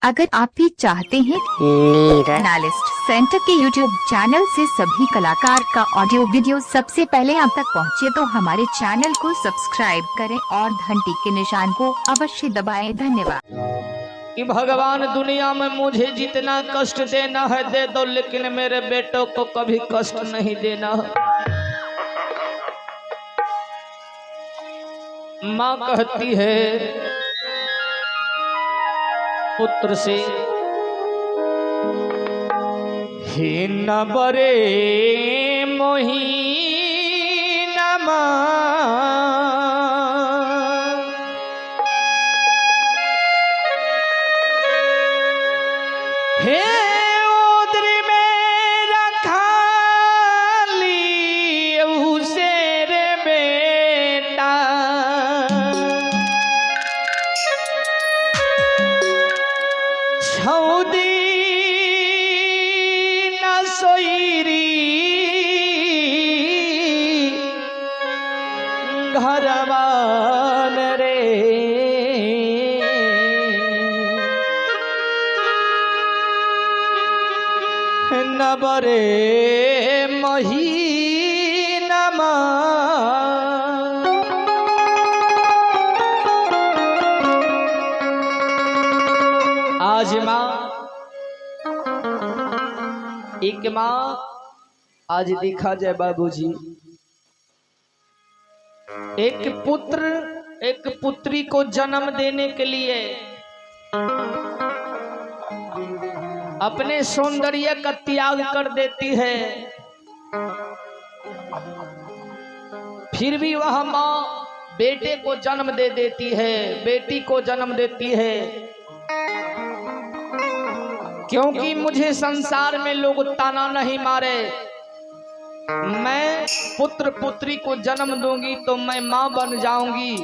अगर आप भी चाहते हैं एनालिस्ट सेंटर के यूट्यूब चैनल से सभी कलाकार का ऑडियो वीडियो सबसे पहले आप तक पहुंचे, तो हमारे चैनल को सब्सक्राइब करें और घंटी के निशान को अवश्य दबाएं। धन्यवाद। कि भगवान दुनिया में मुझे जितना कष्ट देना है दे दो, लेकिन मेरे बेटों को कभी कष्ट नहीं देना है। माँ कहती है पुत्र से, हे न बरे मोही नमा, हे उदरी मेरा खाली उसे रे बेटा, छौदी न सोईरी घरवान रे, न बरे महीनमा। आज माँ एक माँ आज देखा जाए बाबूजी, एक पुत्र एक पुत्री को जन्म देने के लिए अपने सौंदर्य का त्याग कर देती है, फिर भी वह माँ बेटे को जन्म दे देती है, बेटी को जन्म देती है। क्योंकि मुझे संसार में लोग ताना नहीं मारे, मैं पुत्र पुत्री को जन्म दूंगी तो मैं माँ बन जाऊंगी।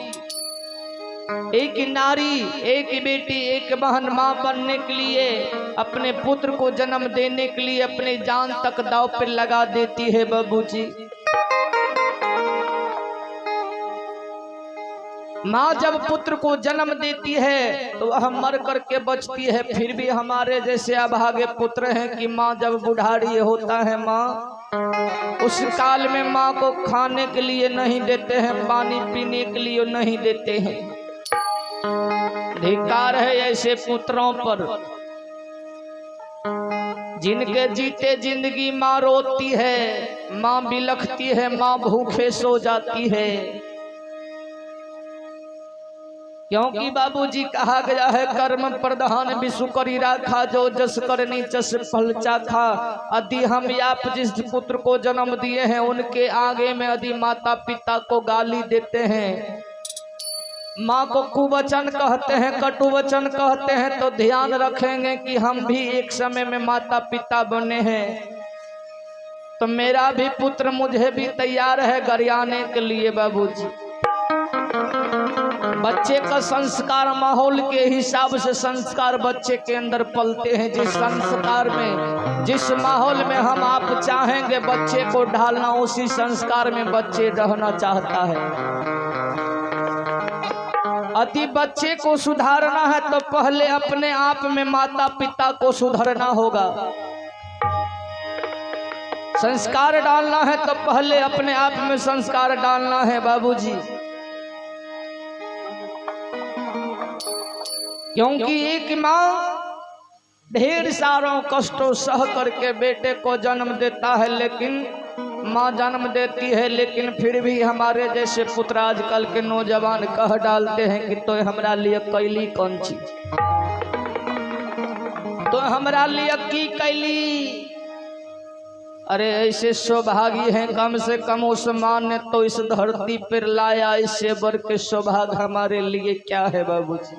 एक नारी, एक बेटी, एक बहन माँ बनने के लिए, अपने पुत्र को जन्म देने के लिए अपने जान तक दांव पर लगा देती है बाबूजी। माँ जब पुत्र को जन्म देती है तो वह मर करके बचती है, फिर भी हमारे जैसे अभागे पुत्र हैं कि माँ जब बुढ़ारी होता है, माँ उस काल में माँ को खाने के लिए नहीं देते हैं, पानी पीने के लिए नहीं देते हैं। धिक्कार है ऐसे पुत्रों पर जिनके जीते जिंदगी माँ रोती है, माँ बिलखती है, माँ भूखे सो जाती है। क्योंकि बाबूजी कहा गया है कर्म प्रधान विश्व करी राखा, जो जस करनी जस फल चाखा। यदि हम आप जिस पुत्र को जन्म दिए हैं उनके आगे में यदि माता पिता को गाली देते हैं, माँ को कुवचन कहते हैं, कटु वचन कहते हैं, तो ध्यान रखेंगे कि हम भी एक समय में माता पिता बने हैं। तो मेरा भी पुत्र मुझे भी तैयार है गरियाने के लिए बाबूजी। बच्चे का संस्कार माहौल के हिसाब से संस्कार बच्चे के अंदर पलते हैं। जिस संस्कार में, जिस माहौल में हम आप चाहेंगे बच्चे को ढालना, उसी संस्कार में बच्चे रहना चाहता है। यदि बच्चे को सुधारना है तो पहले अपने आप में माता पिता को सुधारना होगा। संस्कार डालना है तो पहले अपने आप में संस्कार डालना है बाबूजी। क्योंकि एक माँ ढेर सारों कष्टों सह करके बेटे को जन्म देता है, लेकिन माँ जन्म देती है, लेकिन फिर भी हमारे जैसे पुत्र आजकल के नौजवान कह डालते हैं कि तो हमरा लिए कैली कौन चीज, तो हमरा लिए की कैली। अरे ऐसे सौभागी हैं, कम से कम उस माँ ने तो इस धरती पर लाया, इससे बढ़ के सौभाग्य हमारे लिए क्या है बाबूजी।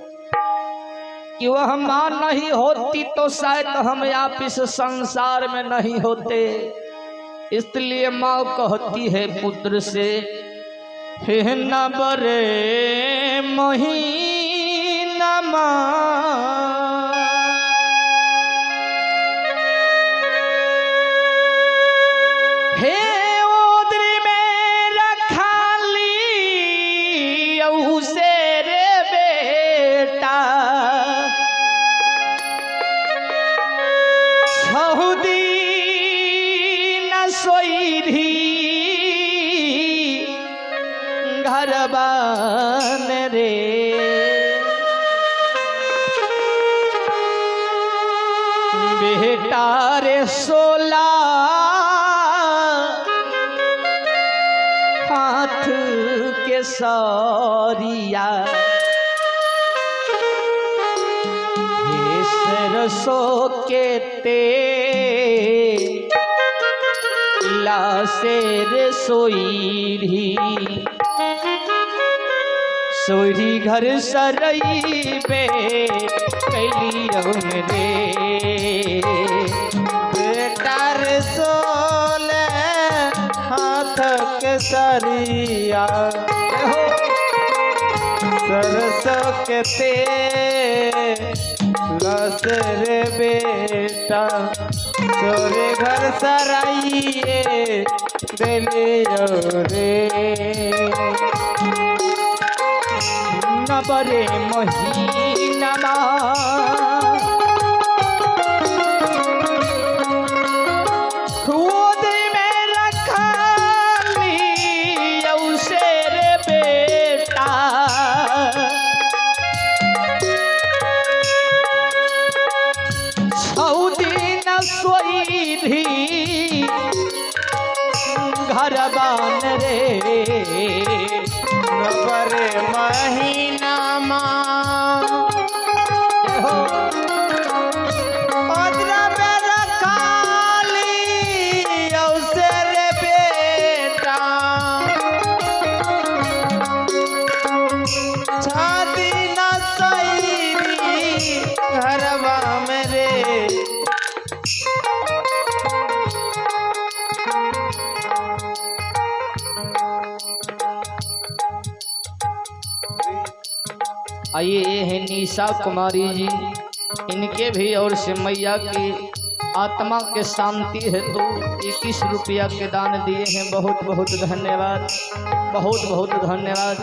कि वह माँ नहीं होती तो शायद हम आप इस संसार में नहीं होते। इसलिए माँ कहती है पुत्र से, हे न बरे महीनमा, हे उदरी मेरा खाली उसे रे बेटा, बेटा रे 16 हाथ के सरिया हे सरसों के तेला से रे सोईरी घर सरई पे कैली रे बेटा रे 16 हाथ के सरिया सरसों के तेला से रे बेटा तोरे घर सराइए दिलियो रे नबरे महीना खुद में रखली उसे रे बेटा दिन सोईरी घर बान रे नबरे महीना ओदरा में रखाली औसे रे बेटा छाती न सईरी घरवा में रे आइए ये है निशा कुमारी जी, इनके भी और से मैया की आत्मा के शांति है तो 21 रुपया के दान दिए हैं। बहुत बहुत धन्यवाद, बहुत बहुत धन्यवाद।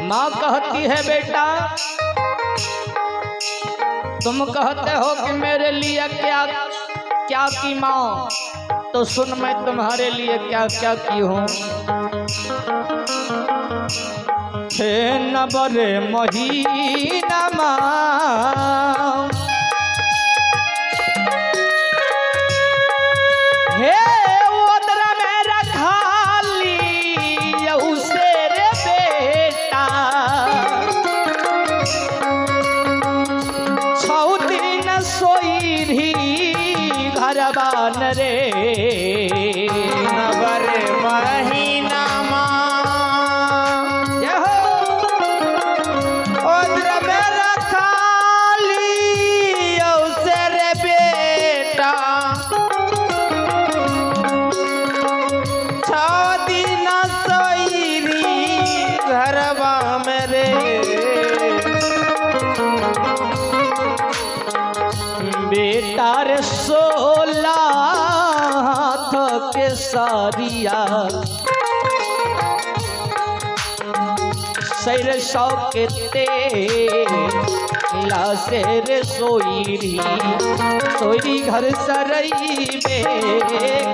माँ कहती है बेटा तुम कहते हो कि मेरे लिए क्या क्या की माँ, तो सुन मैं तुम्हारे लिए क्या क्या की हूँ। हे नबरे महीना हे ओदरा में रखाली उसे रे बेटा 6 दिन सोईरी घर बान रे नबरे महीना ओदरा में रखाली औसे रे बेटा 6 दिन सोईरी घरवा में रे बेटा रे 16 हाथ के सरिया सरसों के तेला से रे सोईरी घर सरई में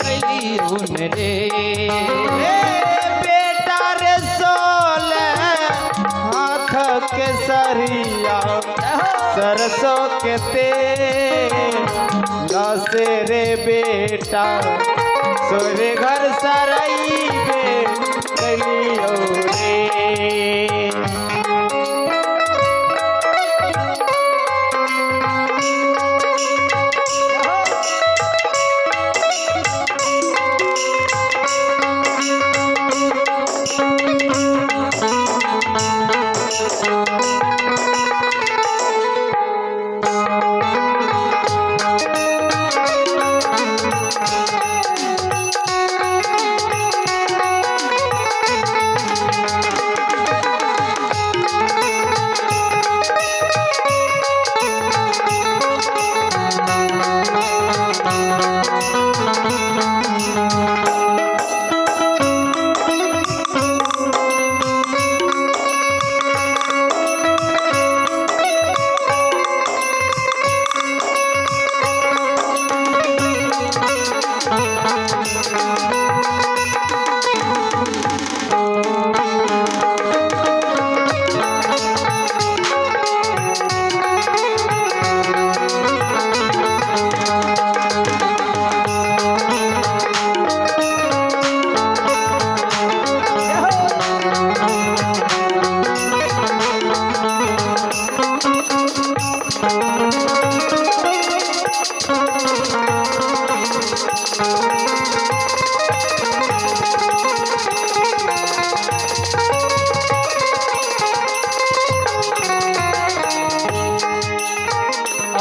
कैली रे बेटा रे 16 हाथ के सरिया सरसों के तेला से रे बेटा सोरे घर सरई में कैलियो रे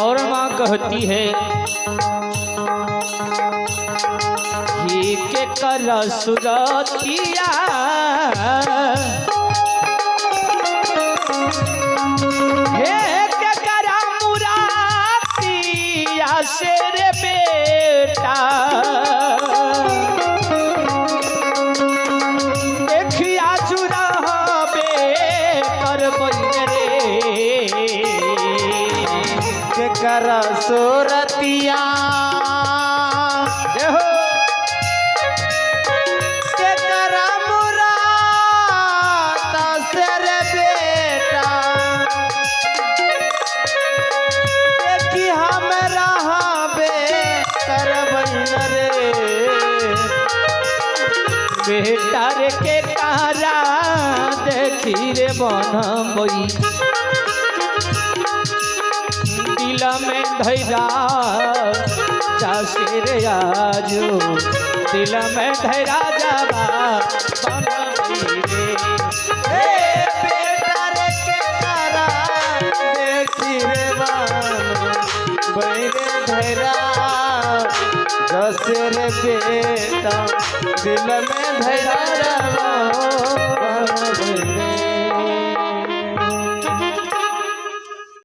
और माँ कहती है ये के कर सुरतिया हे के करा मुरातिया से रे बेटा देखिया चुरा बे कर रे के कर सूरतिया देहो के कर मुराद से रे बेटा देखी हम रहबे करबन रे बेटा रे के कारा देखी रे बनबई दिल में धैरा जासे रे आजो दिल में धैरा जाबा बनबई रे हे बेटा रे के करा देखी रे बान बैरे धैरा जस रे बेटा दिल में धैरा रहो